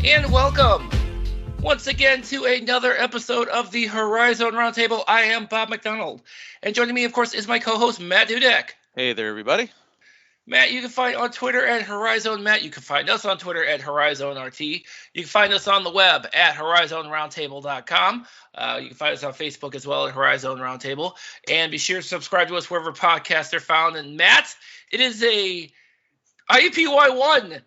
And welcome once again to another episode of the Horizon Roundtable. I am Bob McDonald, and joining me, of course, is my co-host Matt Dudek. Hey there, everybody. Matt, you can find on Twitter at Horizon Matt. You can find us on Twitter at HorizonRT. You can find us on the web at HorizonRoundtable.com. You can find us on Facebook as well at Horizon Roundtable. And be sure to subscribe to us wherever podcasts are found. And Matt, it is a IUPUI won.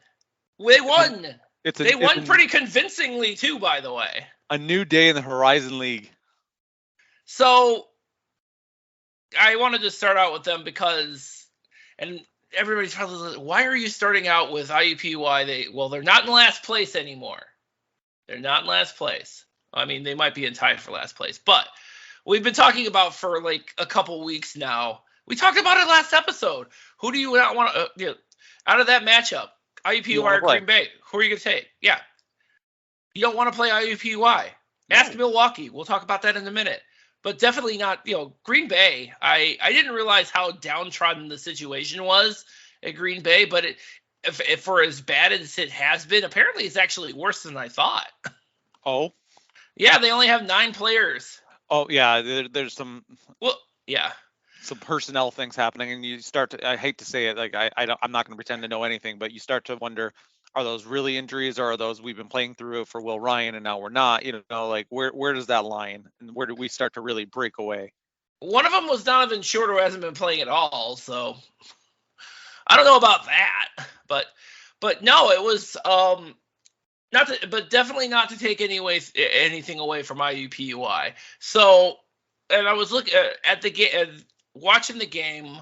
They won. They won pretty convincingly too, by the way. A new day in the Horizon League. So I wanted to start out with them because, and everybody's probably like, why are you starting out with IUPUI? They're not in last place anymore. They're not in last place. I mean, they might be in tie for last place, but we've been talking about for like a couple weeks now. We talked about it last episode. Who do you not want to, out of that matchup? IUPUI or Green Bay? Who are you going to take? Yeah. You don't want to play IUPUI. Ask Milwaukee. We'll talk about that in a minute. But definitely not, Green Bay. I didn't realize how downtrodden the situation was at Green Bay, but if for as bad as it has been, apparently it's actually worse than I thought. Oh? Yeah, they only have 9 players. Oh, yeah, there's some... Well, yeah. Some personnel things happening, and you start to, I hate to say it, like I'm not going to pretend to know anything, but you start to wonder, are those really injuries, or are those we've been playing through for Will Ryan and now we're not? Like where does that line, and where do we start to really break away? One of them was Donovan Short, who hasn't been playing at all, so I don't know about that, but no, it was definitely not to take anything away from IUPUI. So, and I was looking at the game. Watching the game,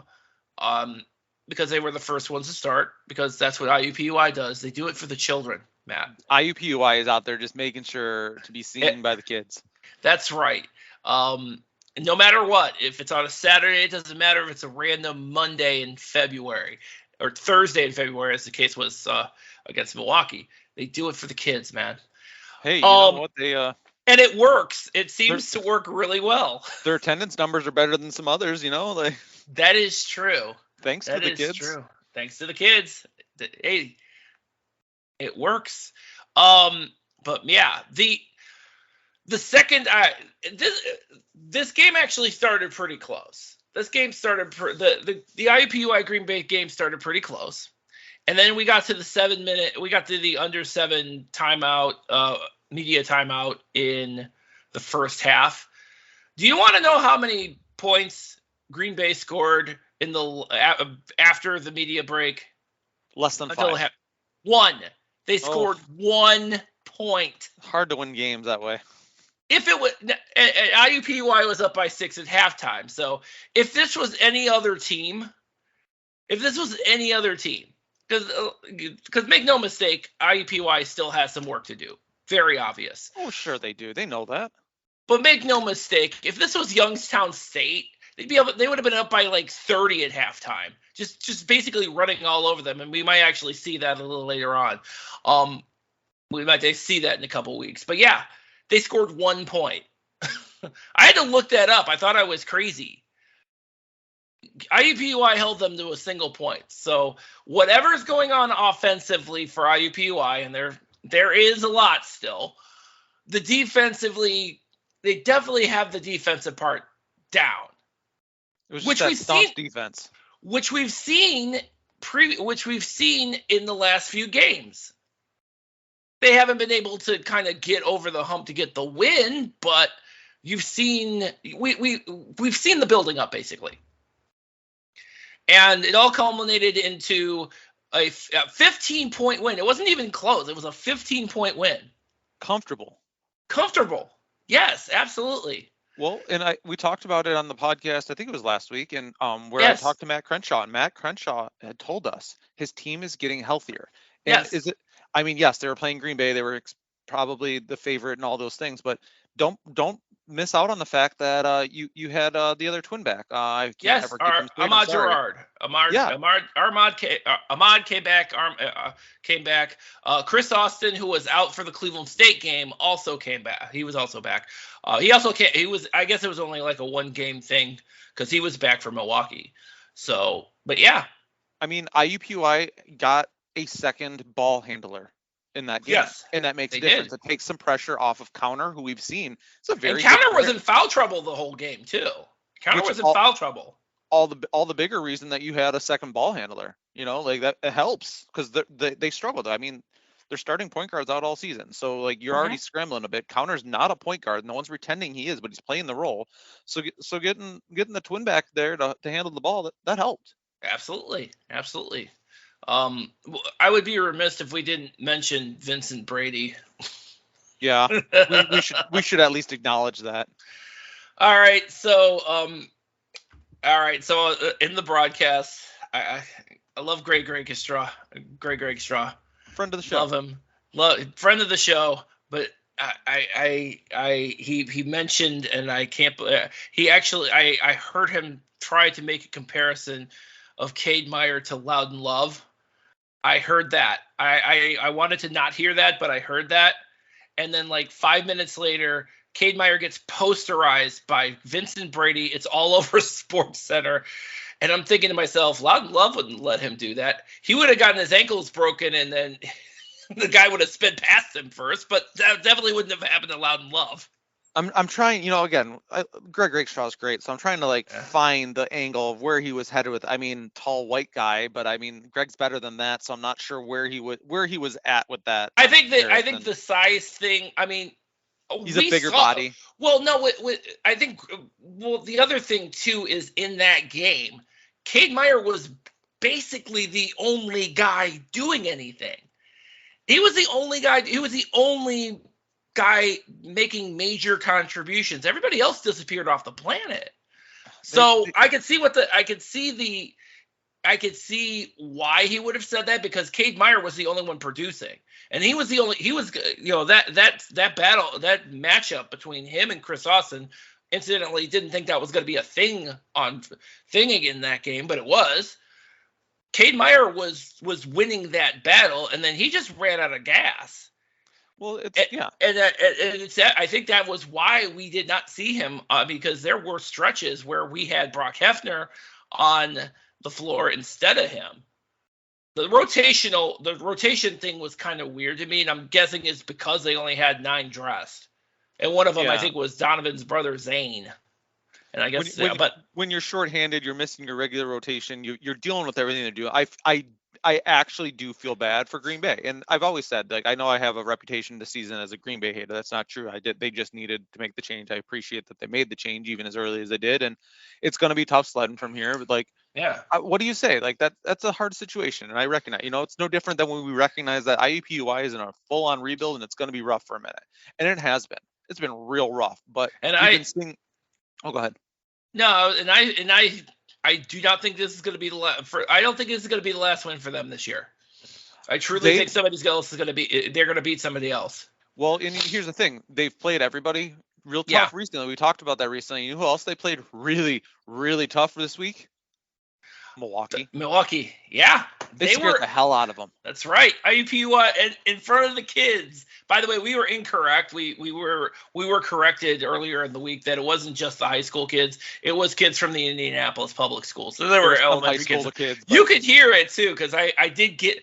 because they were the first ones to start, because that's what IUPUI does. They do it for the children, Matt. IUPUI is out there just making sure to be seen by the kids. That's right. No matter what, if it's on a Saturday, it doesn't matter if it's a random Monday in February or Thursday in February, as the case was against Milwaukee. They do it for the kids, man. Hey, you know what? And it works. It seems to work really well. Their attendance numbers are better than some others, That is true. Thanks to the kids. That is true. Thanks to the kids. Hey, it works. But yeah, the second this game actually started pretty close. This game started the IUPUI Green Bay game started pretty close, and then we got to the under 7 timeout. Media timeout in the first half. Do you want to know how many points Green Bay scored in after the media break? Less than 5. 1. They scored 1 point. Hard to win games that way. If it was IUPUI was up by 6 at halftime. So if this was any other team, because make no mistake, IUPUI still has some work to do. Very obvious. Oh, sure they do. They know that. But make no mistake, if this was Youngstown State, they would have been up by like 30 at halftime. Just basically running all over them, and we might actually see that a little later on. We might see that in a couple weeks. But yeah, they scored 1 point. I had to look that up. I thought I was crazy. IUPUI held them to a single point. So whatever's going on offensively for IUPUI, and there is a lot still. The defensively, they definitely have the defensive part down. It was just that staunch defense, which we've seen in the last few games. They haven't been able to kind of get over the hump to get the win, but we've seen the building up basically, and it all culminated into a 15-point win. It wasn't even close. It was a 15-point win. Comfortable. Yes, absolutely. Well, and we talked about it on the podcast, I think it was last week, and I talked to Matt Crenshaw, and Matt Crenshaw had told us his team is getting healthier. And yes, they were playing Green Bay. They were probably the favorite and all those things, but don't miss out on the fact that you had the other twin back. Ahmad Gerard. Ahmad came back. Chris Austin, who was out for the Cleveland State game, also came back. He was also back. He also came. I guess it was only like a 1-game thing because he was back from Milwaukee. So, but yeah. I mean, IUPUI got a second ball handler in that game. Yes, and that makes a difference. It takes some pressure off of Counter, who we've seen. It's a very and Counter was in foul trouble the whole game too. Counter was in foul trouble. All the bigger reason that you had a second ball handler, like that, it helps because they struggled. I mean, their starting point guard's out all season, so like you're already scrambling a bit. Counter's not a point guard. No one's pretending he is, but he's playing the role. So getting the twin back there to handle the ball, that helped. Absolutely. I would be remiss if we didn't mention Vincent Brady. Yeah, we should at least acknowledge that. All right, so in the broadcast, I love Greg Straw. Friend of the show. Love him. Friend of the show, but he mentioned, and I can't. He actually, I heard him try to make a comparison of Cade Meyer to Loudon Love. I heard that. I wanted to not hear that, but I heard that. And then like 5 minutes later, Cade Meyer gets posterized by Vincent Brady. It's all over Sports Center. And I'm thinking to myself, Loudon Love wouldn't let him do that. He would have gotten his ankles broken, and then the guy would have sped past him first. But that definitely wouldn't have happened to Loudon Love. I'm trying, again, Greg Rakestraw is great, so I'm trying to find the angle of where he was headed with. I mean, tall white guy, but I mean, Greg's better than that, so I'm not sure where he was at with that. I think the size thing. I mean, he's a bigger body. Well, no, I think the other thing too is in that game, Cade Meyer was basically the only guy doing anything. He was the only guy. He was the only guy making major contributions. Everybody else disappeared off the planet. So I could see why he would have said that, because Cade Meyer was the only one producing, and that battle, that matchup between him and Chris Austin, incidentally, didn't think that was going to be a thing in that game, but it was. Cade Meyer was winning that battle, and then he just ran out of gas. Well, I think that was why we did not see him, because there were stretches where we had Brock Hefner on the floor instead of him. The rotation thing was kind of weird to me, and I'm guessing it's because they only had 9 dressed, and one of them I think was Donovan's brother Zane. And I guess, when you're shorthanded, you're missing your regular rotation. You're dealing with everything they do. I actually do feel bad for Green Bay. And I've always said, I know I have a reputation this season as a Green Bay hater. That's not true. They just needed to make the change. I appreciate that they made the change even as early as they did. And it's going to be tough sledding from here. But what do you say? That's a hard situation. And I recognize, it's no different than when we recognize that IUPUI is in a full on rebuild and it's going to be rough for a minute. And it has been. It's been real rough. But go ahead. No, and I do not think this is going to be the last. I don't think this is going to be the last win for them this year. I truly think somebody else is going to be. They're going to beat somebody else. Well, and here's the thing: they've played everybody real tough recently. We talked about that recently. You know who else they played really, really tough this week? Milwaukee, yeah. They scared the hell out of them. That's right. IUPUI in front of the kids. By the way, we were incorrect. We were corrected earlier in the week that it wasn't just the high school kids. It was kids from the Indianapolis public schools. So there were elementary kids. You could hear it too, because I did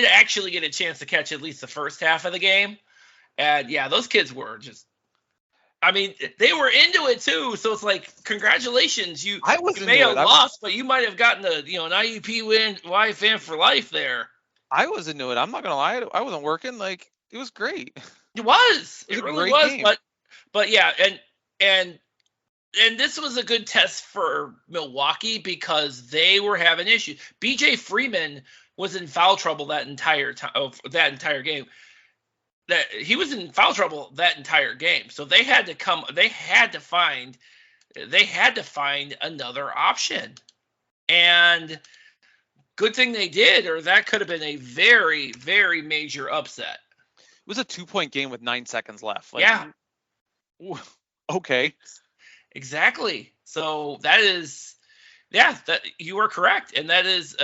actually get a chance to catch at least the first half of the game. And yeah, those kids were just. I mean, they were into it too, so it's like, congratulations, you may have lost, but you might have gotten an IUPUI fan for life there. I was into it. I'm not gonna lie, I wasn't working. It was great. It was. It really was. Game. But yeah, and this was a good test for Milwaukee because they were having issues. BJ Freeman was in foul trouble that entire game. That he was in foul trouble that entire game. So they had to find another option. And good thing they did, or that could have been a very, very major upset. It was a 2-point game with 9 seconds left. Okay. Exactly. So that you are correct. And that is,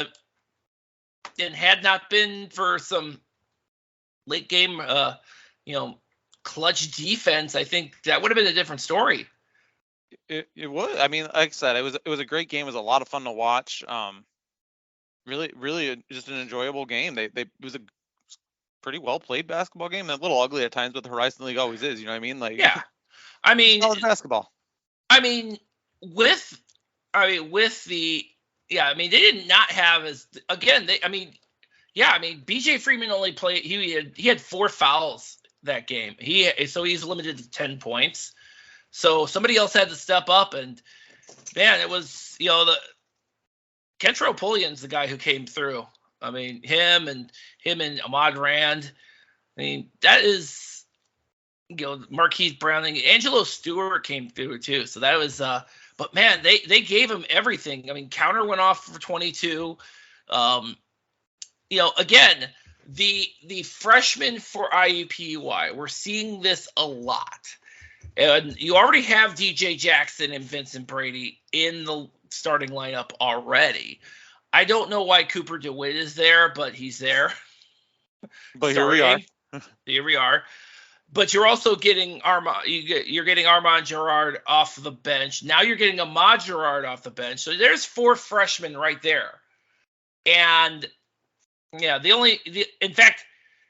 and had not been for some late game, clutch defense, I think that would have been a different story. It would. I mean, like I said, it was a great game. It was a lot of fun to watch. Really, just an enjoyable game. It was a pretty well played basketball game. A little ugly at times, but the Horizon League always is. You know what I mean? Like, yeah. I mean, solid basketball. With the, they did not have BJ Freeman only played, he had 4 fouls that game. So he's limited to 10 points. So somebody else had to step up, and man, it was, the Kentrell Pullian's the guy who came through. I mean, him and Ahmad Rand. I mean, that is, Marquise Browning, Angelo Stewart came through too. So that was, but man, they gave him everything. I mean, Counter went off for 22. Again, the freshmen for IUPUI, we're seeing this a lot. And you already have DJ Jackson and Vincent Brady in the starting lineup already. I don't know why Cooper DeWitt is there, but he's there. But here we are. Here we are. But you're also getting you're getting Armand Gerard off the bench. Now you're getting Ahmad Gerard off the bench. So there's 4 freshmen right there. And yeah, in fact,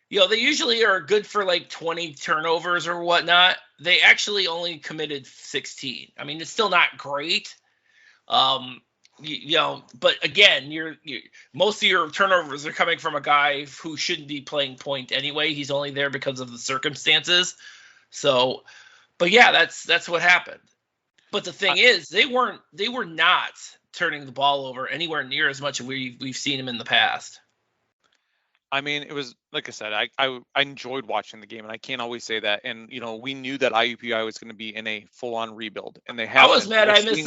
they usually are good for like 20 turnovers or whatnot. They actually only committed 16. I mean, it's still not great. But again, most of your turnovers are coming from a guy who shouldn't be playing point anyway. He's only there because of the circumstances. So, but yeah, that's what happened. But the thing is, they were not turning the ball over anywhere near as much as we've seen him in the past. I mean, it was, like I said, I enjoyed watching the game, and I can't always say that. And we knew that IUPUI was going to be in a full-on rebuild, and they have. I was mad I missed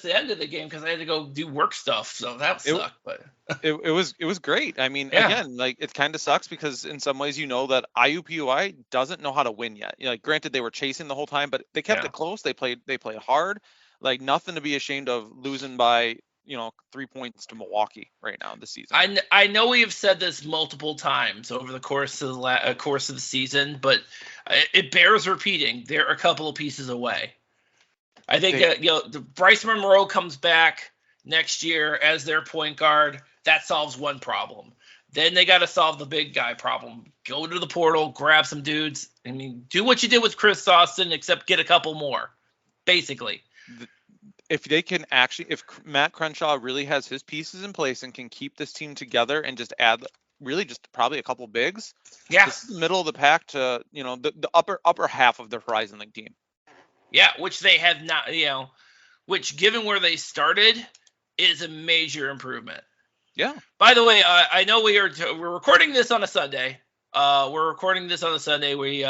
the end of the game because I had to go do work stuff, so that sucked. But it was great. I mean, again, like, it kind of sucks because in some ways that IUPUI doesn't know how to win yet. Like, granted, they were chasing the whole time, but they kept it close. They played hard, like nothing to be ashamed of losing by 3 points to Milwaukee right now this season. I know we have said this multiple times over the course of the season, but it bears repeating. They're a couple of pieces away. I think the Bryce Monroe comes back next year as their point guard. That solves one problem. Then they got to solve the big guy problem. Go to the portal, grab some dudes. I mean, do what you did with Chris Austin, except get a couple more, basically. If Matt Crenshaw really has his pieces in place and can keep this team together and just add probably a couple bigs, this is the middle of the pack to, the upper half of the Horizon League team. Yeah, which they have not, which given where they started is a major improvement. Yeah. By the way, I know we're recording this on a Sunday. We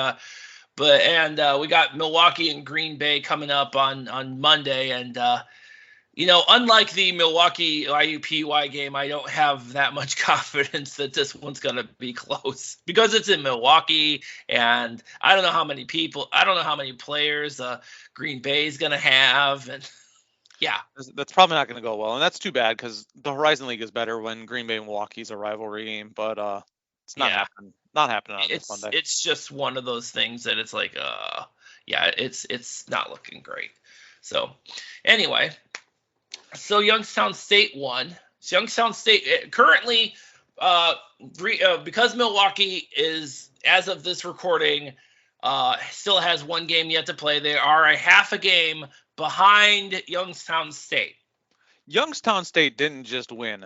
got Milwaukee and Green Bay coming up on Monday. And, unlike the Milwaukee IUPUI game, I don't have that much confidence that this one's going to be close because it's in Milwaukee. And I don't know how many players Green Bay is going to have. And yeah, that's probably not going to go well. And that's too bad because the Horizon League is better when Green Bay and Milwaukee is a rivalry game. But it's not happening. Not happening on this Monday. It's just one of those things that it's like, it's not looking great. So anyway, Youngstown State won. So Youngstown State currently, because Milwaukee is, as of this recording, still has one game yet to play. They are a half a game behind Youngstown State. Youngstown State didn't just win.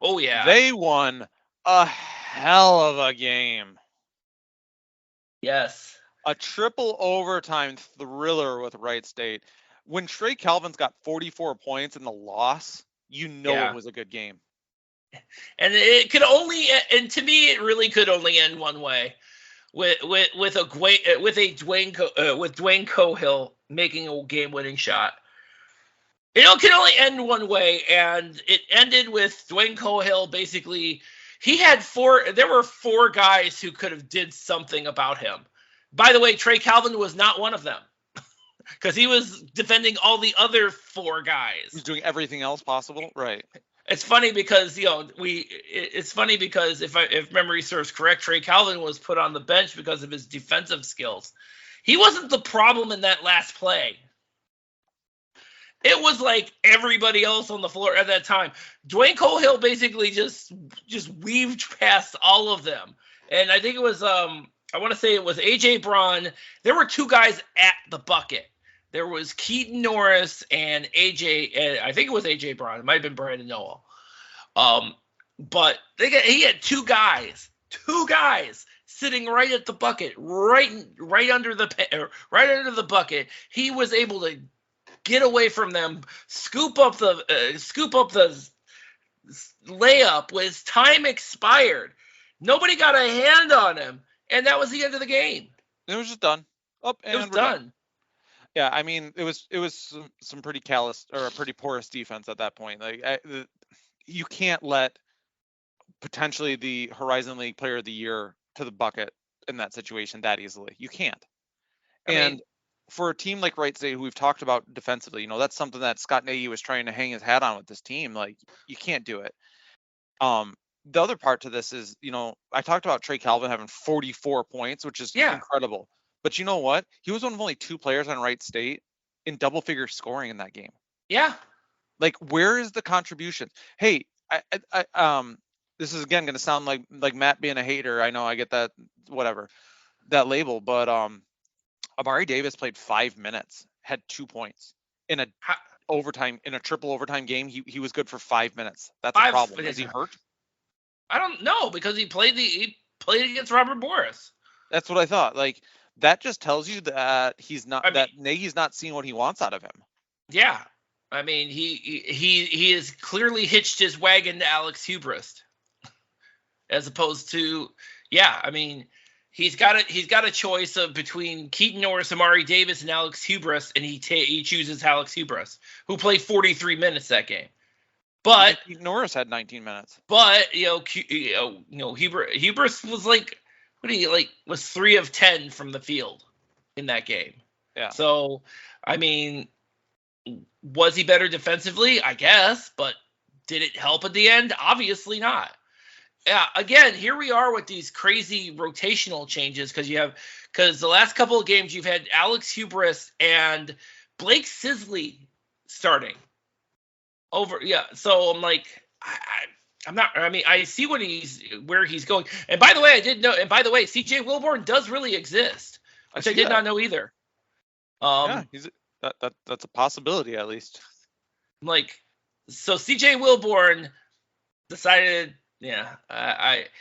Oh yeah, they won a hell of a game. Yes. A triple overtime thriller with Wright State. When Trey Calvin's got 44 points in the loss, it was a good game. And it could only, and to me, it really could only end one way, with Dwayne Cohill making a game-winning shot. It can only end one way, and it ended with Dwayne Cohill basically. There were 4 guys who could have did something about him. By the way, Trey Calvin was not one of them because he was defending all the other 4 guys. He's doing everything else possible. Right. It's funny because, if memory serves correct, Trey Calvin was put on the bench because of his defensive skills. He wasn't the problem in that last play. It was like everybody else on the floor at that time. Dwayne Cohill basically just weaved past all of them And I think it was I want to say it was AJ Braun. There were two guys at the bucket. There was Keaton Norris and AJ. I think it was AJ Braun. It might have been Brandon Noel. But he had two guys sitting right at the bucket, right under the bucket. He was able to get away from them, scoop up the layup with time expired. Nobody got a hand on him, and that was the end of the game. It was just done. It was done. Yeah, I mean, it was some pretty callous or a pretty porous defense at that point. Like you can't let potentially the Horizon League Player of the Year to the bucket in that situation that easily. You can't. And for a team like Wright State, who we've talked about defensively, that's something that Scott Nagy was trying to hang his hat on with this team. Like, you can't do it. The other part to this is, I talked about Trey Calvin having 44 points, which is incredible. But you know what? He was one of only two players on Wright State in double-figure scoring in that game. Yeah. Like, where is the contribution? Hey, this is again going to sound like Matt being a hater. I know I get that, whatever, that label, but Amari Davis played 5 minutes, had 2 points in a triple overtime game. He was good for 5 minutes. That's a problem. Is he hurt? I don't know, because he played against Robert Morris. That's what I thought. Like, that just tells you that Nagy's not seeing what he wants out of him. Yeah. I mean, he has clearly hitched his wagon to Alex Hubrist, as opposed to, I mean, he's got a choice of between Keaton Norris, Amari Davis, and Alex Hubrist, and he chooses Alex Hubrist, who played 43 minutes that game. But Keaton Norris had 19 minutes. But Hubrist was was 3 of 10 from the field in that game. Yeah. So I mean, was he better defensively? I guess, but did it help at the end? Obviously not. Yeah, again, here we are with these crazy rotational changes because the last couple of games you've had Alex Hubrist and Blake Sisley starting over. Yeah, so I'm like, I'm not. I mean, I see where he's going. And by the way, I did know. And by the way, CJ Wilborn does really exist, which I did not know either. That's a possibility at least. Like, so CJ Wilborn decided. Yeah,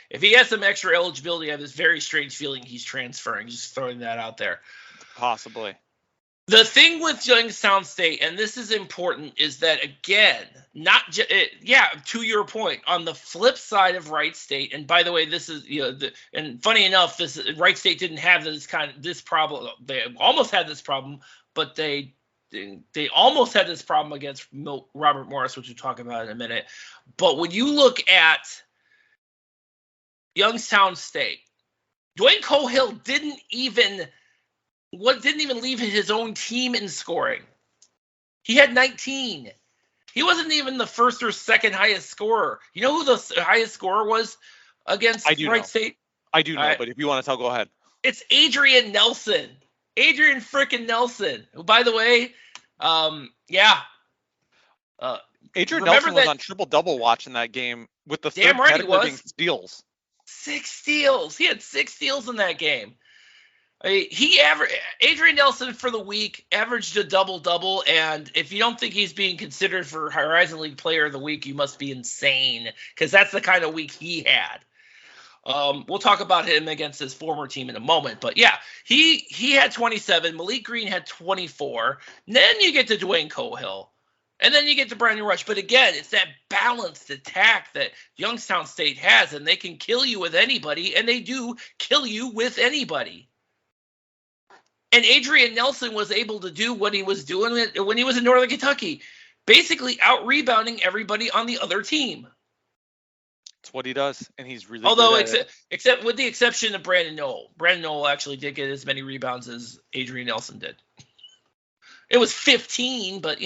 if he has some extra eligibility, I have this very strange feeling he's transferring. Just throwing that out there. Possibly. The thing with Youngstown State, and this is important, is that, again, to your point, on the flip side of Wright State, and by the way, this is, and funny enough, Wright State didn't have this problem. They almost had this problem, but they almost had this problem against Robert Morris, which we'll talk about in a minute. But when you look at Youngstown State, Dwayne Cohill didn't even leave his own team in scoring. He had 19. He wasn't even the first or second highest scorer. You know who the highest scorer was against Wright State? I do know, but if you want to tell, go ahead. It's Adrian Nelson. Adrian frickin' Nelson, who, by the way, Adrian Nelson was on triple-double watch in that game with the third category being steals. 6 steals. He had 6 steals in that game. Adrian Nelson for the week averaged a double-double, and if you don't think he's being considered for Horizon League Player of the Week, you must be insane, because that's the kind of week he had. We'll talk about him against his former team in a moment, but yeah, he had 27. Malik Green had 24. Then you get to Dwayne Cohill, and then you get to Brandon Rush. But again, it's that balanced attack that Youngstown State has, and they can kill you with anybody, and they do kill you with anybody. And Adrian Nelson was able to do what he was doing when he was in Northern Kentucky, basically out-rebounding everybody on the other team. It's what he does, and he's really except with the exception of Brandon Noel. Brandon Noel actually did get as many rebounds as Adrian Nelson did. It was 15, but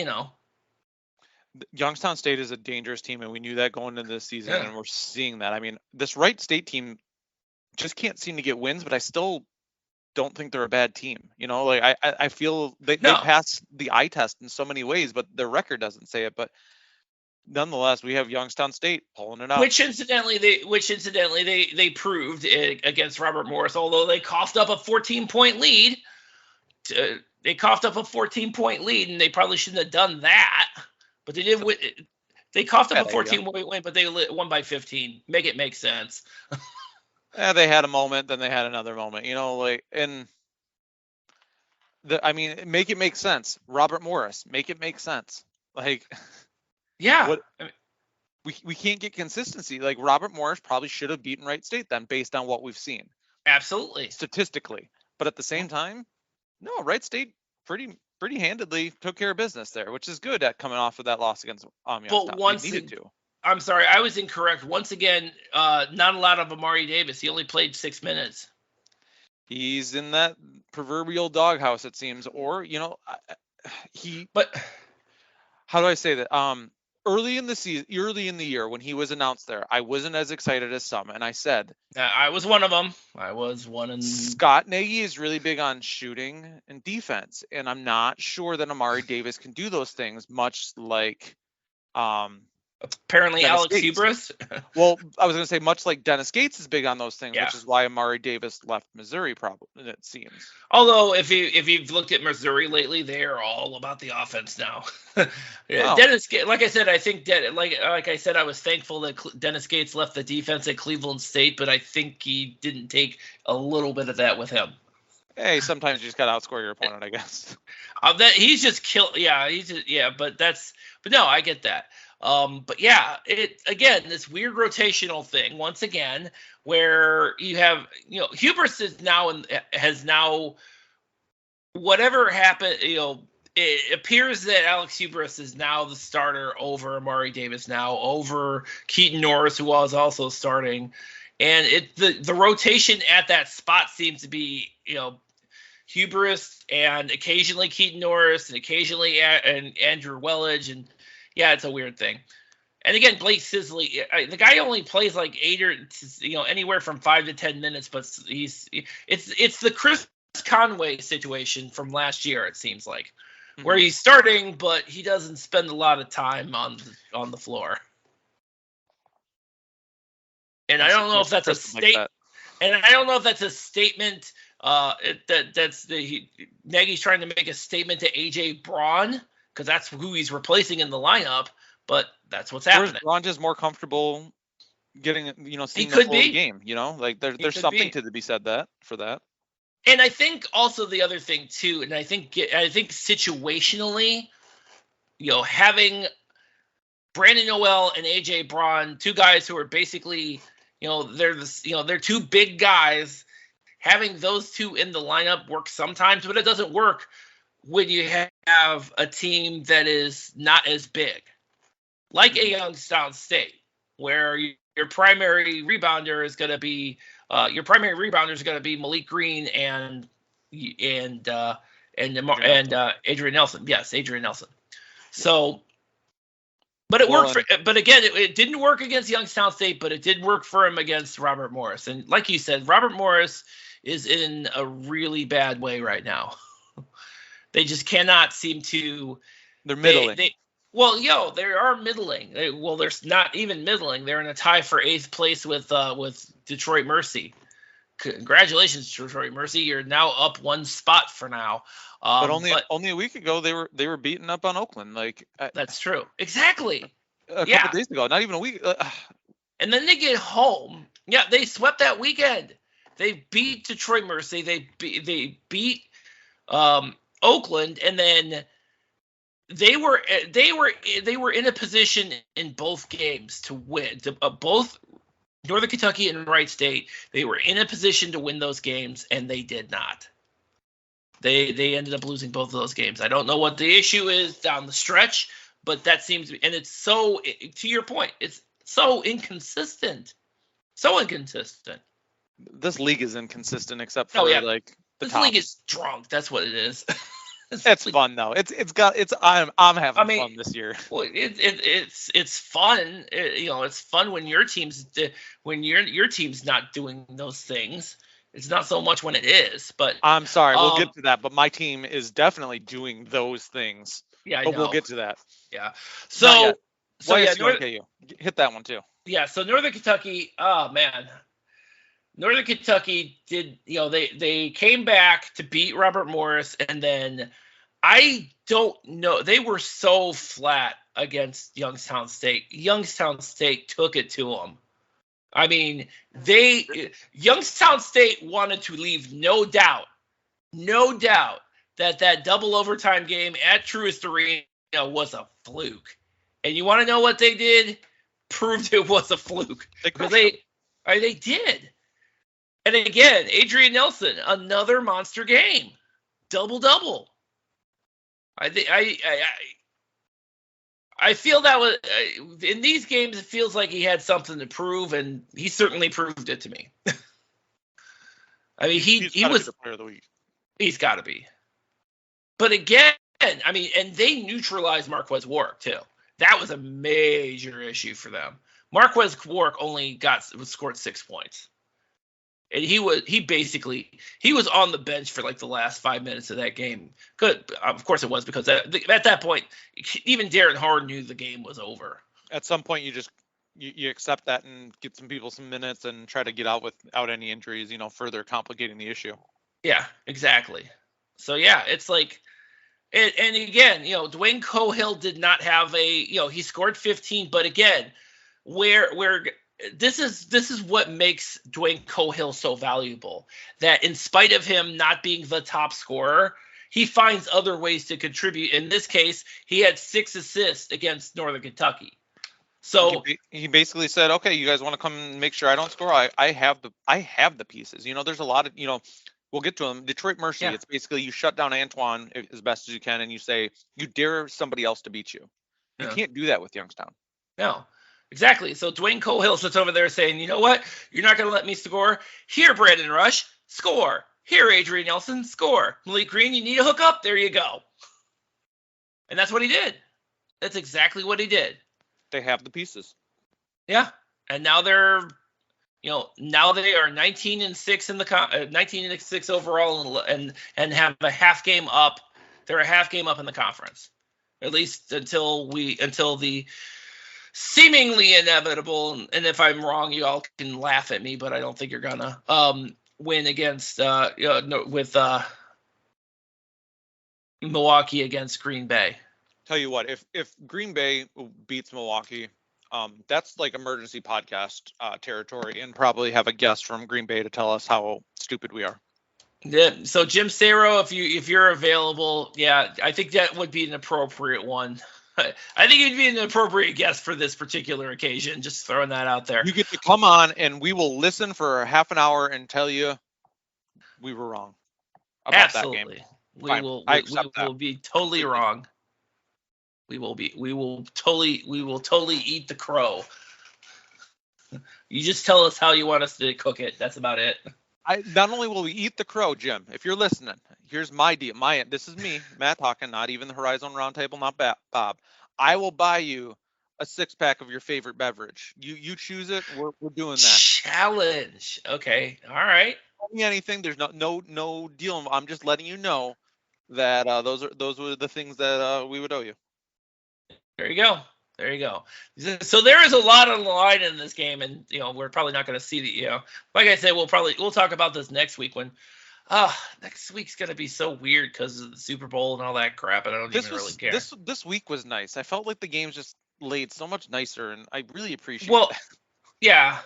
Youngstown State is a dangerous team, and we knew that going into this season, and we're seeing that. I mean, this Wright State team just can't seem to get wins, but I still don't think they're a bad team. I feel they pass the eye test in so many ways, but their record doesn't say it. But nonetheless, we have Youngstown State pulling it out. Which incidentally they proved against Robert Morris, although they coughed up a 14-point lead. They coughed up a 14-point lead, and they probably shouldn't have done that. But they did. They coughed up a 14-point win, but they won by 15. Make it make sense. Yeah, they had a moment, then they had another moment. Make it make sense. Robert Morris, make it make sense. Yeah. We can't get consistency. Like, Robert Morris probably should have beaten Wright State then, based on what we've seen. Absolutely. Statistically. But at the same time, no, Wright State pretty handedly took care of business there, which is good at coming off of that loss against Youngstown. But needed to. I'm sorry, I was incorrect. Once again, not a lot of Amari Davis. He only played 6 minutes. He's in that proverbial doghouse, it seems. Or, But how do I say that? Early in the year when he was announced there, I wasn't as excited as some, and I said, I was one of them. Scott Nagy is really big on shooting and defense, and I'm not sure that Amari Davis can do those things, much like apparently Alex Hubris. Well, I was going to say much like Dennis Gates is big on those things, which is why Amari Davis left Missouri, probably, it seems. Although if you've looked at Missouri lately, they are all about the offense now. Wow. Dennis, like I said, I think like I said, I was thankful that Dennis Gates left the defense at Cleveland State, but I think he didn't take a little bit of that with him. Hey, sometimes you just got to outscore your opponent, I guess. That he's just killed. Yeah, but no, I get that. But yeah, this weird rotational thing once again, where you have, Hubris has now, whatever happened, it appears that Alex Hubris is now the starter over Amari Davis now, over Keaton Norris, who was also starting. And the rotation at that spot seems to be, Hubris and occasionally Keaton Norris and occasionally and Andrew Wellage. And yeah, it's a weird thing. And again, Blake Sisley, the guy only plays like 8 or anywhere from 5 to 10 minutes, but it's the Chris Conway situation from last year, it seems like, where he's starting, but he doesn't spend a lot of time on the floor. And I don't know if that's a statement. And I don't know if that's a statement. Nagy's trying to make a statement to AJ Braun, because that's who he's replacing in the lineup. But that's what's happening. Or is Braun just more comfortable getting, seeing the whole game? There's something to be said for that. And I think also the other thing too, and I think situationally, having Brandon Noel and AJ Braun, two guys who are basically, they're two big guys. Having those two in the lineup works sometimes, but it doesn't work when you have a team that is not as big, like a Youngstown State, where your primary rebounder is going to be Malik Green and Adrian Nelson. Yes, Adrian Nelson. So, but it worked but again, it didn't work against Youngstown State, but it did work for him against Robert Morris. And like you said, Robert Morris is in a really bad way right now. They just cannot seem to. They're middling. They are middling. They're not even middling. They're in a tie for 8th place with Detroit Mercy. Congratulations, Detroit Mercy. You're now up 1 spot for now. But only a week ago they were beating up on Oakland. That's true. Exactly. A couple days ago, not even a week. And then they get home. Yeah, they swept that weekend. They beat Detroit Mercy. They beat Oakland, and then they were in a position in both games to win. Both Northern Kentucky and Wright State, they were in a position to win those games, and they did not. They ended up losing both of those games. I don't know what the issue is down the stretch, but that seems to be, and it's so, to your point, it's so inconsistent. So inconsistent. This league is inconsistent except for this league is drunk. That's what it is. It's fun though. I'm having fun this year. Well, it's fun. It's fun when your team's not doing those things. It's not so much when it is. But I'm sorry, we'll get to that. But my team is definitely doing those things. Yeah, I know. But we'll get to that. Yeah. So yeah, hit that one too. Yeah, so Northern Kentucky, oh man. Northern Kentucky did, they came back to beat Robert Morris, and then I don't know, they were so flat against Youngstown State. Youngstown State took it to them. I mean, Youngstown State wanted to leave no doubt that double overtime game at Truist Arena was a fluke. And you want to know what they did? Proved it was a fluke. Because they did. And again, Adrian Nelson, another monster game. Double-double. I feel that was in these games, it feels like he had something to prove, and he certainly proved it to me. I mean, he was the player of the week. He's got to be. But again, I mean, and they neutralized Marquez Warwick too. That was a major issue for them. Marquez Warwick only scored 6 points. And he was on the bench for like the last 5 minutes of that game. Good, of course it was, because at that point, even Darren Hard knew the game was over. At some point, you accept that and get some people some minutes and try to get out without any injuries, further complicating the issue. Yeah, exactly. So yeah, it's like, and again, Dwayne Cohill did not have he scored 15, but again, where this is what makes Dwayne Cohill so valuable, that in spite of him not being the top scorer, he finds other ways to contribute. In this case, he had 6 assists against Northern Kentucky. So he basically said, "Okay, you guys want to come and make sure I don't score? I have the pieces. There's a lot of we'll get to them. Detroit Mercy. Yeah. It's basically you shut down Antoine as best as you can, and you say you dare somebody else to beat you. You can't do that with Youngstown. No. Exactly. So Dwayne Cohill sits over there saying, you know what? You're not going to let me score. Here, Brandon Rush, score. Here, Adrian Nelson, score. Malik Green, you need a hookup? There you go. And that's what he did. That's exactly what he did. They have the pieces. Yeah. And now they're, now they are 19-6 in the 19-6 overall, and have a half game up. They're a half game up in the conference, at least until the seemingly inevitable, and if I'm wrong, you all can laugh at me, but I don't think you're gonna win against with Milwaukee against Green Bay. Tell you what, if Green Bay beats Milwaukee, that's like emergency podcast territory, and probably have a guest from Green Bay to tell us how stupid we are. Yeah. So Jim Saro, if you're available, yeah, I think that would be an appropriate one. I think you'd be an appropriate guest for this particular occasion. Just throwing that out there. You get to come on, and we will listen for half an hour and tell you we were wrong about that game. We will be totally wrong. We will totally eat the crow. You just tell us how you want us to cook it. That's about it. Not only will we eat the crow, Jim, if you're listening, here's my deal. This is me, Matt talking, not even the Horizon Roundtable, not Bob. I will buy you a 6-pack of your favorite beverage. You choose it. We're doing that. Challenge. Okay. All right. Don't me anything. There's no deal. I'm just letting you know that those were the things that we would owe you. There you go. So there is a lot on the line in this game, and we're probably not going to see the like I said, we'll talk about this next week when next week's going to be so weird because of the Super Bowl and all that crap, and I don't even really care. This week was nice. I felt like the games just laid so much nicer, and I really appreciate that. Yeah.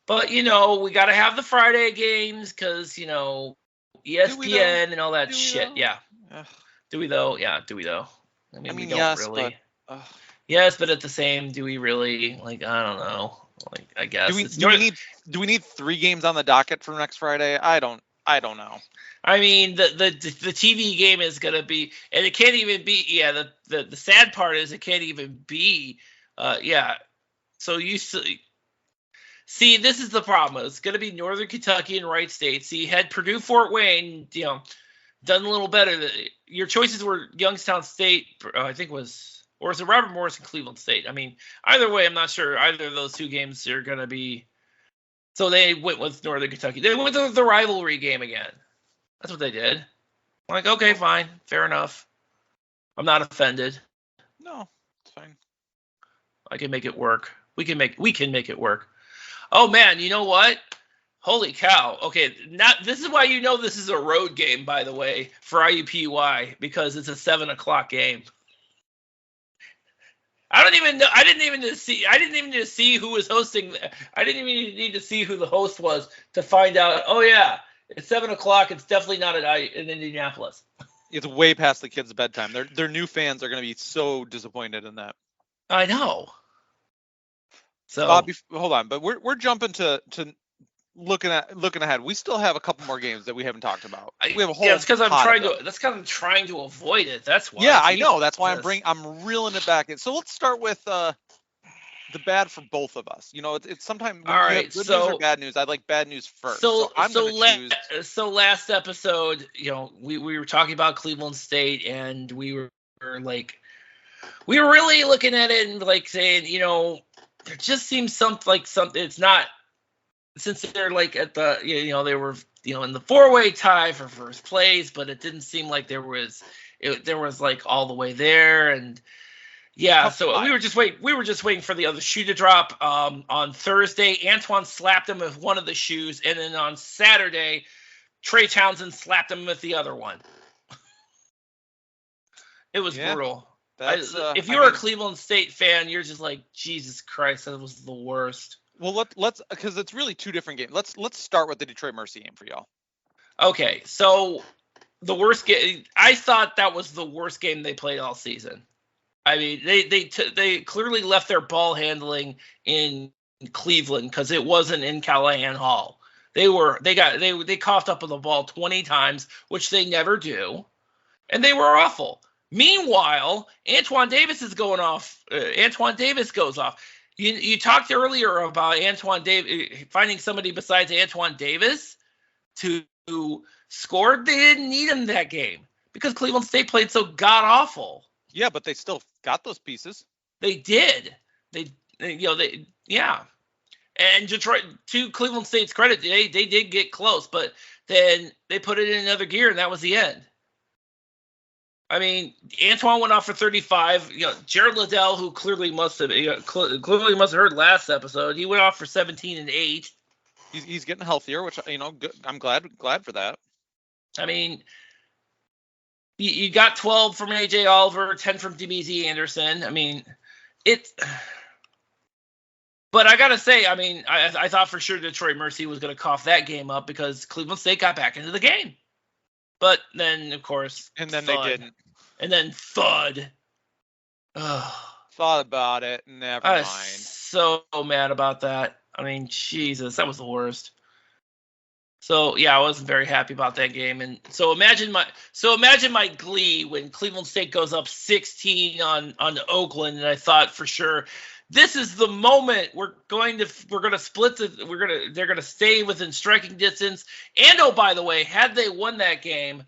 But we got to have the Friday games because ESPN and all that shit. Though? Yeah. Do we though? Yeah, do we though? I mean we don't yes, really. But, yes, but at the same, do we really? I don't know. I guess. Do we need 3 games on the docket for next Friday? I don't know. I mean, the TV game is gonna be, and it can't even be. Yeah, the sad part is it can't even be. Yeah. So you see, this is the problem. It's gonna be Northern Kentucky and Wright State. So you had Purdue Fort Wayne, done a little better. Your choices were Youngstown State, I think or is it Robert Morris and Cleveland State? I mean, either way, I'm not sure either of those 2 games are going to be. So they went with Northern Kentucky. They went with the rivalry game again. That's what they did. I'm like, okay, fine. Fair enough. I'm not offended. No, it's fine. I can make it work. We can make it work. Oh man, you know what? Holy cow. Okay, this is why this is a road game, by the way, for IUPUI, because it's a 7:00 game. I didn't even need to see who was hosting. I didn't even need to see who the host was to find out. Oh yeah, it's 7:00. It's definitely not in Indianapolis. It's way past the kids' bedtime. Their new fans are going to be so disappointed in that. I know. So Bob, hold on, but we're jumping to looking ahead. We still have a couple more games that we haven't talked about. We have a whole. Yeah, that's because I'm trying to avoid it. That's why. Yeah, I know. That's why I'm reeling it back in. So let's start with the bad for both of us. It's sometimes all right. Good news or bad news. I'd like bad news first. So last episode, we were talking about Cleveland State, and we were really looking at it and like saying, there just seems something. It's not. Since they're at the, they were, in the 4-way tie for first place, but it didn't seem like there was all the way there. And yeah, so we were just waiting for the other shoe to drop. On Thursday, Antoine slapped him with one of the shoes. And then on Saturday, Trey Townsend slapped him with the other one. It was brutal. If you're a Cleveland State fan, you're just like, Jesus Christ, that was the worst. Well, let's because it's really two different games. Let's start with the Detroit Mercy game for y'all. Okay, so the worst game. I thought that was the worst game they played all season. I mean, they clearly left their ball handling in Cleveland because it wasn't in Callahan Hall. They coughed up on the ball 20 times, which they never do, and they were awful. Meanwhile, Antoine Davis is going off. Antoine Davis goes off. You talked earlier about Antoine Davis finding somebody besides Antoine Davis to score. They didn't need him that game because Cleveland State played so god awful. Yeah, but they still got those pieces. They did. Yeah. And Detroit, to Cleveland State's credit, they did get close, but then they put it in another gear, and that was the end. I mean, Antoine went off for 35. Jared Liddell, who clearly must have heard last episode, he went off for 17 and 8. He's getting healthier, which good. I'm glad for that. I mean, you got 12 from AJ Oliver, 10 from Demezy Anderson. I mean, but I gotta say, I mean, I thought for sure Detroit Mercy was gonna cough that game up because Cleveland State got back into the game. But then, of course, and then they didn't. And then thud. Thought about it. Never mind. So mad about that. I mean, Jesus, that was the worst. So yeah, I wasn't very happy about that game. And so imagine my glee when Cleveland State goes up 16 on Oakland, and I thought for sure this is the moment they're going to stay within striking distance. And oh, by the way, had they won that game,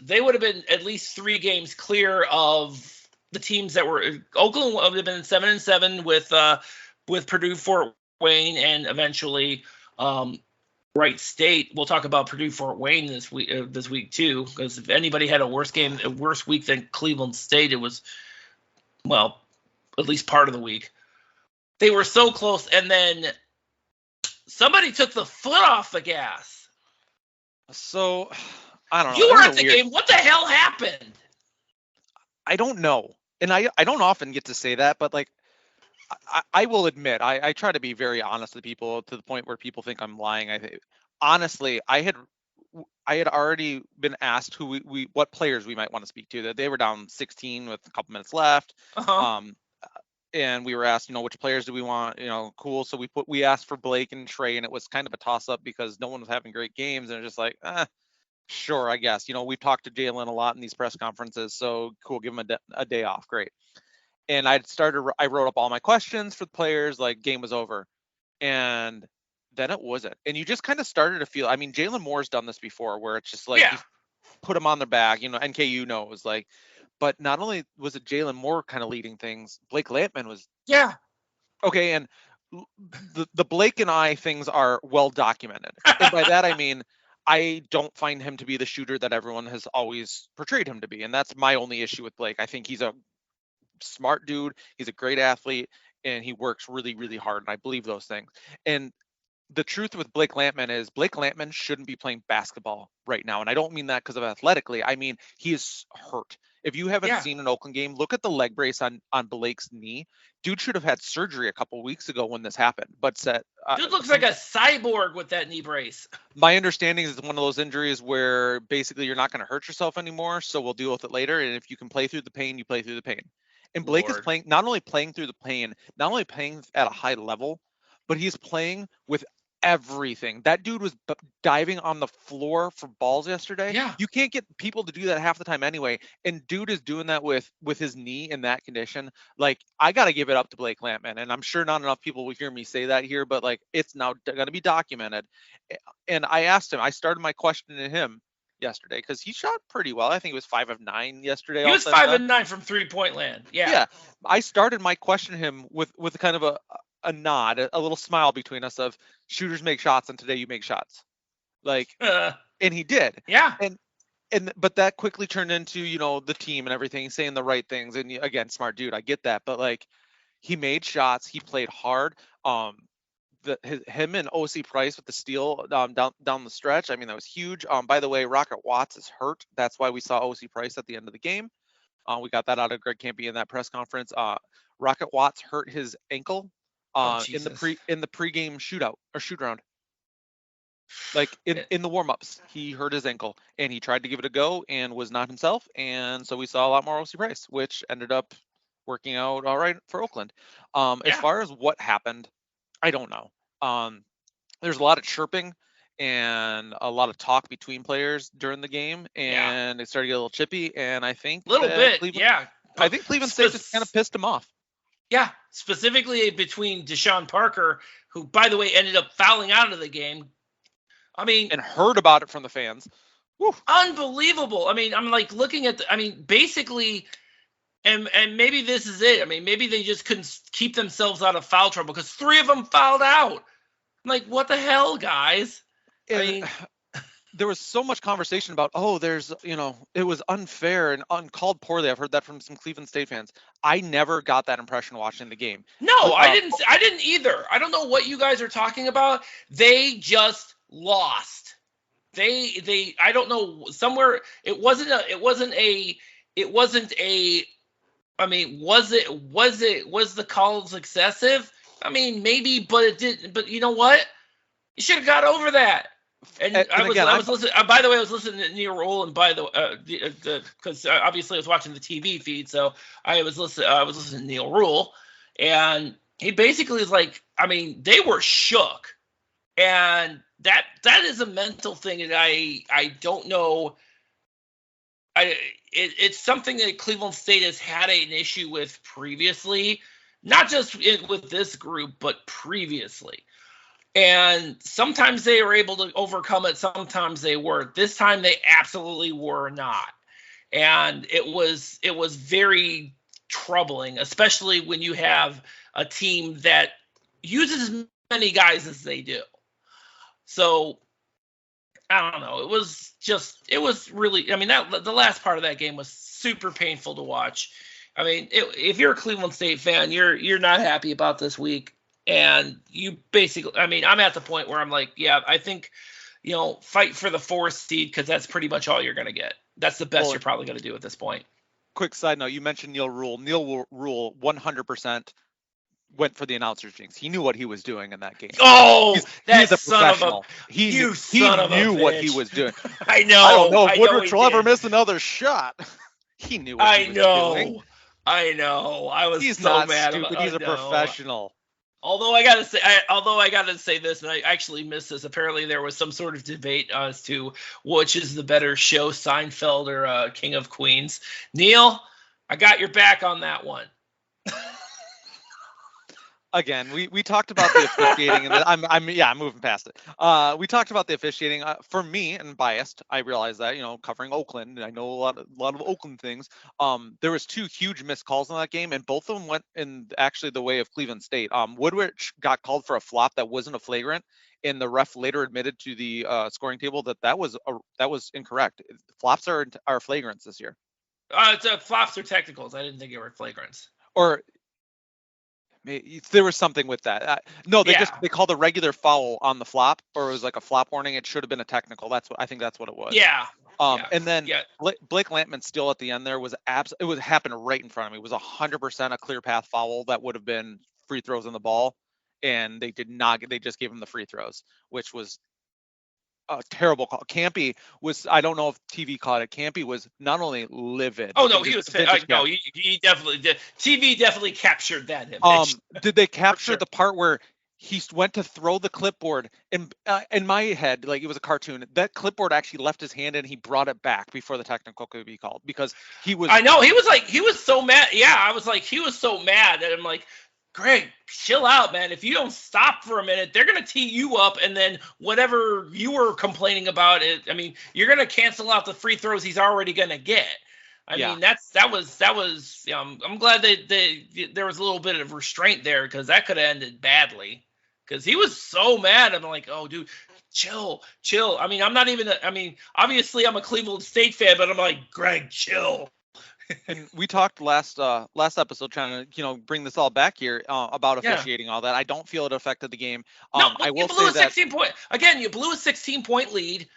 they would have been at least 3 games clear of the teams that were. Oakland would have been 7-7 with Purdue Fort Wayne and eventually Wright State. We'll talk about Purdue Fort Wayne this week too, because if anybody had a worse week than Cleveland State, it was, well, at least part of the week. They were so close, and then somebody took the foot off the gas. So, I don't know. You were at the game. What the hell happened? I don't know. And I don't often get to say that, but like, I will admit, I try to be very honest with people to the point where people think I'm lying. Honestly, I had already been asked what players we might want to speak to. That they were down 16 with a couple minutes left. Uh-huh. And we were asked, which players do we want? Cool. So we asked for Blake and Trey, and it was kind of a toss up because no one was having great games, and it's just like, sure, I guess. We've talked to Jalen a lot in these press conferences, so cool, give him a day off, great. And I wrote up all my questions for the players, like game was over, and then it wasn't. And you just kind of started to feel. I mean, Jalen Moore's done this before, where it's just like, you put him on their back. NKU knows, like. But not only was it Jalen Moore kind of leading things, Blake Lampman was. Yeah. Okay, and the Blake and I things are well documented. And by that, I mean, I don't find him to be the shooter that everyone has always portrayed him to be. And that's my only issue with Blake. I think he's a smart dude. He's a great athlete. and he works really, really hard, and I believe those things. And the truth with Blake Lampman is Blake Lampman shouldn't be playing basketball right now. And I don't mean that because of athletically. I mean, he is hurt. If you haven't seen an Oakland game, look at the leg brace on Blake's knee. Dude should have had surgery a couple weeks ago when this happened. But dude looks like a cyborg with that knee brace. My understanding is it's one of those injuries where basically you're not going to hurt yourself anymore, so we'll deal with it later. And if you can play through the pain, you play through the pain. And Blake is playing, not only playing through the pain, not only playing at a high level, but he's playing with everything. That dude was diving on the floor for balls yesterday. Yeah. You can't get people to do that half the time anyway. And dude is doing that with his knee in that condition. Like, I got to give it up to Blake Lampman. And I'm sure not enough people will hear me say that here, but like, it's now going to be documented. And I asked him, I started my question to him yesterday because he shot pretty well. I think it was 5 of 9 yesterday. He was 5 of 9 from 3-point land. Yeah. I started my question to him with kind of a nod, a little smile between us of shooters make shots and today you make shots. Like, and he did. Yeah. But that quickly turned into, the team and everything, saying the right things. And again, smart dude, I get that. But like, he made shots, he played hard. Him and OC Price with the steal down the stretch. I mean, that was huge. By the way, Rocket Watts is hurt. That's why we saw OC Price at the end of the game. We got that out of Greg Campy in that press conference. Rocket Watts hurt his ankle in the pregame shootout or shoot round. Like in the warm-ups, he hurt his ankle and he tried to give it a go and was not himself. And so we saw a lot more OC Price, which ended up working out all right for Oakland. As far as what happened, I don't know. There's a lot of chirping and a lot of talk between players during the game, and it started to get a little chippy. And I think I think Cleveland State just kind of pissed him off. Yeah, specifically between Deshaun Parker, who, by the way, ended up fouling out of the game. I mean, and heard about it from the fans. Woo. Unbelievable. I mean, I'm like looking at basically, and maybe this is it. I mean, maybe they just couldn't keep themselves out of foul trouble because 3 of them fouled out. I'm like, what the hell, guys? There was so much conversation about, it was unfair and uncalled poorly. I've heard that from some Cleveland State fans. I never got that impression watching the game. No, I didn't either. I don't know what you guys are talking about. They just lost. I don't know, somewhere was the calls excessive? I mean, maybe, but it didn't. But you know what? You should have got over that. And I was listening. By the way, I was listening to Neil Roll, and because obviously I was watching the TV feed, so I was listening to Neil Roll, and he basically is like, I mean, they were shook, and that is a mental thing that I don't know. It's something that Cleveland State has had an issue with previously, not just with this group, but previously. And sometimes they were able to overcome it. Sometimes they weren't. This time they absolutely were not. And it was very troubling, especially when you have a team that uses as many guys as they do. So I don't know. It was really, I mean, the last part of that game was super painful to watch. I mean, if you're a Cleveland State fan, you're not happy about this week. And you basically, I mean, I'm at the point where I'm like, yeah, I think, fight for the 4th seed because that's pretty much all you're going to get. That's the best you're probably going to do at this point. Quick side note, you mentioned Neil Rule. Neil Rule 100% went for the announcer's jinx. He knew what he was doing in that game. Oh, he's a professional. He knew what he was doing. I know. I don't know if Woodrich will ever miss another shot. He knew what he was doing. I know. I was He's so not mad. Stupid. He's a professional. Although I gotta say this, and I actually missed this. Apparently, there was some sort of debate as to which is the better show, Seinfeld or King of Queens. Neil, I got your back on that one. Again, we talked about the officiating, and I'm moving past it. We talked about the officiating. For me, and biased, I realize that covering Oakland, I know a lot of Oakland things. There was 2 huge missed calls in that game, and both of them went in actually the way of Cleveland State. Woodrich got called for a flop that wasn't a flagrant, and the ref later admitted to the scoring table that was incorrect. Flops are flagrants this year. It's flops or technicals. I didn't think they were flagrants. Or There was something with that. No, they called a regular foul on the flop, or it was like a flop warning. It should have been a technical. I think that's what it was. Yeah. And then Blake Lampman still at the end there was it was happened right in front of me. It was 100% a clear path foul that would have been free throws on the ball, and they did not. They just gave him the free throws, which was a terrible call. Campy was, I don't know if TV caught it. Campy was not only livid. Oh no, he was. No, he definitely did. TV definitely captured that image. Did they capture the part where he went to throw the clipboard? And in my head, like it was a cartoon. That clipboard actually left his hand and he brought it back before the technical could be called because he was. I know he was so mad. Yeah, I was like he was so mad that I'm like, Greg, chill out, man. If you don't stop for a minute, they're going to tee you up, and then whatever you were complaining about, you're going to cancel out the free throws he's already going to get. I mean, that was. I'm glad there was a little bit of restraint there because that could have ended badly. Because he was so mad. I'm like, oh, dude, chill. I mean, obviously I'm a Cleveland State fan, but I'm like, Greg, chill. And we talked last episode trying to bring this all back here about officiating all that. I don't feel it affected the game. I will say that you blew a 16-point lead.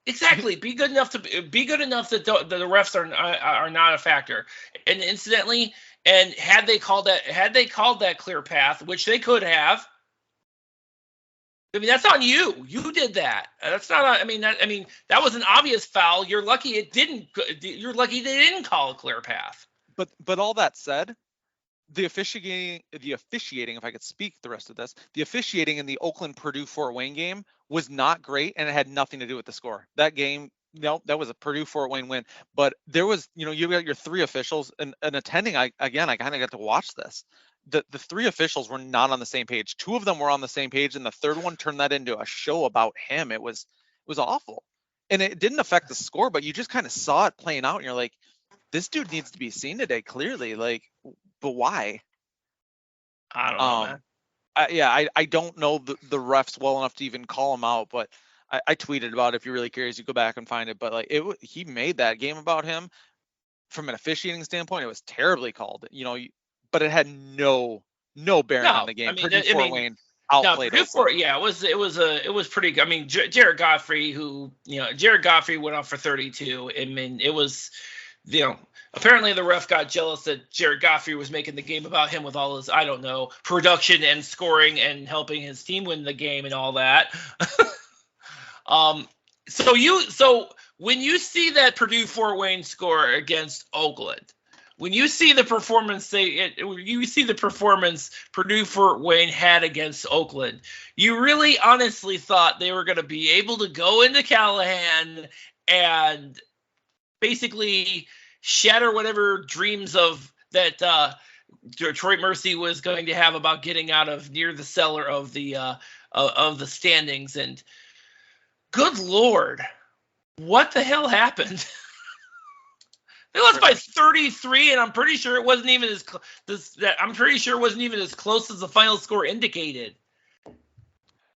Exactly. Be good enough that the refs are not a factor. And incidentally, and had they called that clear path, which they could have. I mean, that's on you. You did that. That's not. That was an obvious foul. You're lucky it didn't. You're lucky they didn't call a clear path. But all that said, the officiating, if I could speak the rest of this, the officiating in the Oakland Purdue Fort Wayne game was not great, and it had nothing to do with the score. That game, that was a Purdue Fort Wayne win. But there was, you got your three officials and attending. I kind of got to watch this. The three officials were not on the same page. Two of them were on the same page, and the third one turned that into a show about him. It was awful, and it didn't affect the score, but you just kind of saw it playing out, and you're like, this dude needs to be seen today, clearly. Like, but why? I don't know, man. I don't know the refs well enough to even call him out, but I tweeted about it. If you're really curious, you go back and find it. But like, he made that game about him from an officiating standpoint. It was terribly called, but it had no bearing on the game. Purdue Fort Wayne outplayed it. It was pretty good. I mean, Jared Goffrey went off for 32. I mean, it was, apparently the ref got jealous that Jared Goffrey was making the game about him with all his, I don't know, production and scoring and helping his team win the game and all that. So when you see that Purdue Fort Wayne score against Oakland, when you see the performance Purdue Fort Wayne had against Oakland, you really honestly thought they were going to be able to go into Callahan and basically shatter whatever dreams of that Detroit Mercy was going to have about getting out of near the cellar of the standings. And good Lord, what the hell happened? They lost by 33, and I'm pretty sure it wasn't even as close as the final score indicated.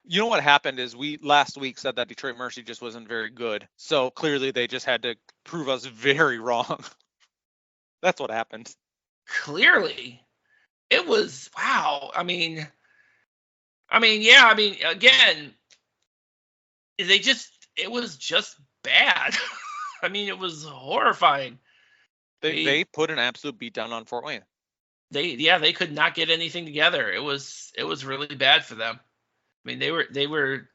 You know what happened is we last week said that Detroit Mercy just wasn't very good. So clearly they just had to prove us very wrong. That's what happened. Clearly. It was, wow. Again, it was just bad. It was horrifying. They put an absolute beat down on Fort Wayne. They could not get anything together. It was really bad for them. They were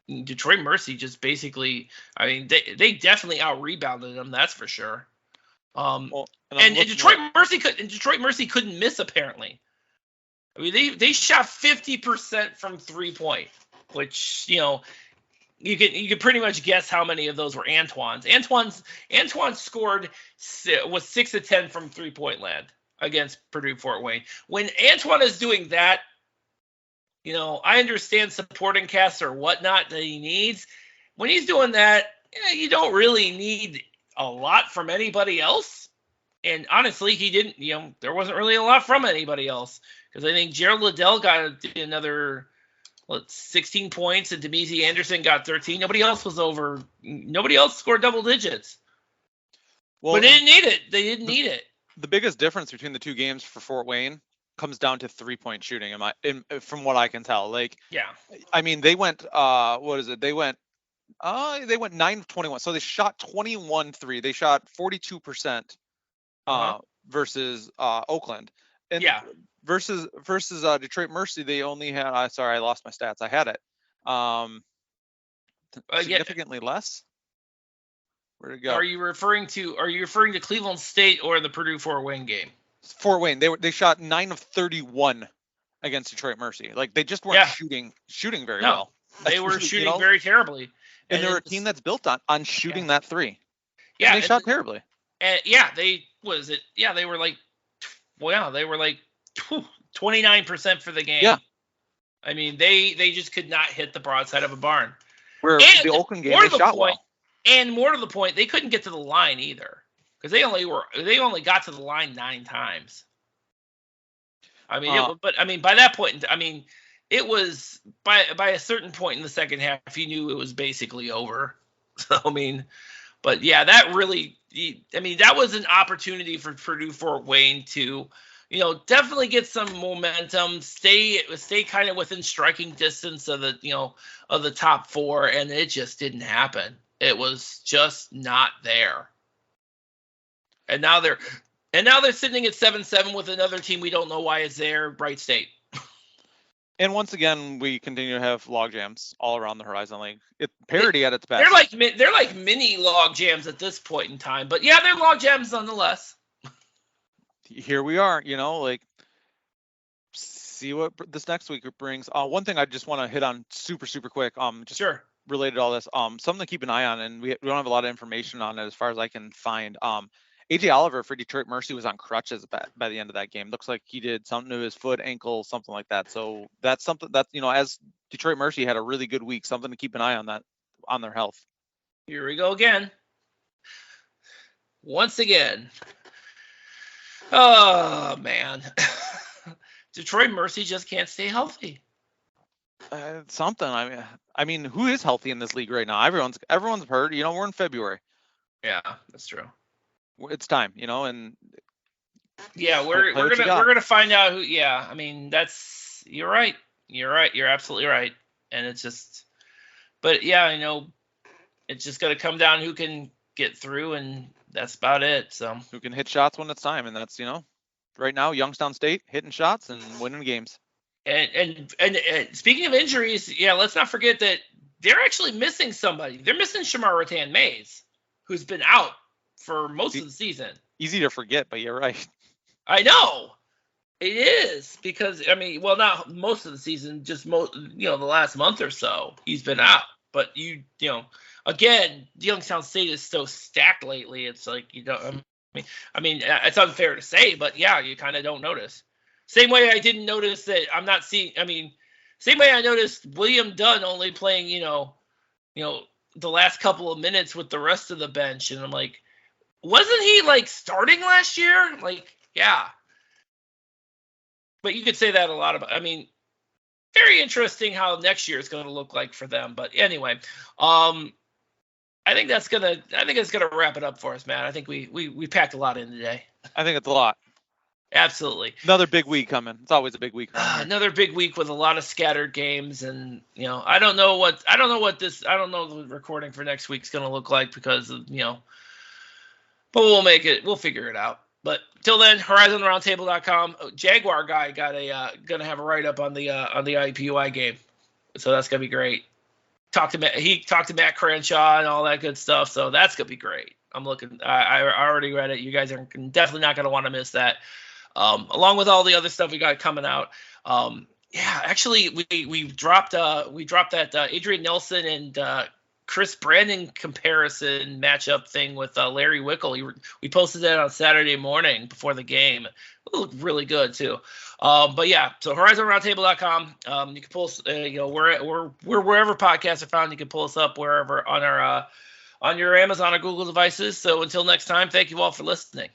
Detroit Mercy just basically. They definitely out rebounded them. That's for sure. And Detroit Mercy couldn't miss apparently. They shot 50% from 3-point, which you can pretty much guess how many of those were Antoine's. Antoine scored was 6 of 10 from 3-point land against Purdue Fort Wayne. When Antoine is doing that, I understand supporting casts or whatnot that he needs. When he's doing that, you don't really need a lot from anybody else. And honestly, he didn't. There wasn't really a lot from anybody else because I think Gerald Liddell got another 16 points, and Demezy Anderson got 13. Nobody else scored double digits. Well, but they didn't need it. The biggest difference between the two games for Fort Wayne comes down to 3-point shooting. From what I can tell, like, yeah, I mean, they went, what is it? They went 9 of 21. So they shot 21 3. They shot 42% versus Oakland. And versus Detroit Mercy, they only had, sorry, I lost my stats. I had it. Significantly less. Where'd it go? Are you referring to Cleveland State or the Purdue Fort Wayne game? Fort Wayne. They shot 9 of 31 against Detroit Mercy. Like, they just weren't shooting very well. They were shooting very terribly. And they're a team that's built on shooting that three. Yeah, and they shot terribly. And they were like 29% for the game. Yeah. I mean, they just could not hit the broadside of a barn. Where the Oakland game, they shot well. And more to the point, they couldn't get to the line either, because they only got to the line 9 times. I mean, by that point, I mean, it was by a certain point in the second half, you knew it was basically over. So I mean, but yeah, that was an opportunity for Purdue Fort Wayne to, definitely get some momentum, stay kind of within striking distance of the top 4, and it just didn't happen. It was just not there. And now they're sitting at 7-7 with another team we don't know why it's there, Bright State. And once again, we continue to have log jams all around the Horizon League. Parity at its best. They're like mini log jams at this point in time, but yeah, they're log jams nonetheless. Here we are, see what this next week brings. One thing I just want to hit on super quick. Sure. Related to all this, something to keep an eye on, and we don't have a lot of information on it as far as I can find. AJ Oliver for Detroit Mercy was on crutches by the end of that game. Looks like he did something to his foot, ankle, something like that. So that's something that, as Detroit Mercy had a really good week, something to keep an eye on that, on their health. Here we go again. Once again. Oh, man. Detroit Mercy just can't stay healthy. Something. I mean, who is healthy in this league right now? Everyone's hurt. We're in February. Yeah, that's true. It's time, and yeah, we're gonna find out who. Yeah, I mean, you're right. You're absolutely right. And it's just, but yeah, it's just gonna come down who can get through, and that's about it. So who can hit shots when it's time, and that's right now Youngstown State hitting shots and winning games. And speaking of injuries, yeah, let's not forget that they're actually missing somebody. They're missing Shamar Rattan-Mays, who's been out for most of the season. Easy to forget, but you're right. I know. It is, because, not most of the season, just the last month or so, he's been out. But again, Youngstown State is so stacked lately. It's like, it's unfair to say, but yeah, you kind of don't notice. Same way I didn't notice that I'm not seeing. Same way I noticed William Dunn only playing, the last couple of minutes with the rest of the bench, and I'm like, wasn't he starting last year? Yeah. But you could say that a lot about. Very interesting how next year is going to look like for them. But anyway, I think it's gonna wrap it up for us, Matt. I think we packed a lot in today. I think it's a lot. Absolutely. Another big week coming. It's always a big week. Another big week with a lot of scattered games, and I don't know the recording for next week's going to look like, because of, but we'll figure it out. But till then, horizonroundtable.com. Jaguar guy gonna have a write up on the IUPUI game, so that's gonna be great. He talked to Matt Crenshaw and all that good stuff, so that's gonna be great. I'm looking. I already read it. You guys are definitely not gonna want to miss that. Along with all the other stuff we got coming out. Actually, we dropped that Adrian Nelson and Chris Brandon comparison matchup thing with Larry Wickel. We posted that on Saturday morning before the game. It looked really good too. But yeah, so horizonroundtable.com. You can pull us, we're wherever podcasts are found. You can pull us up wherever on your Amazon or Google devices. So until next time, thank you all for listening.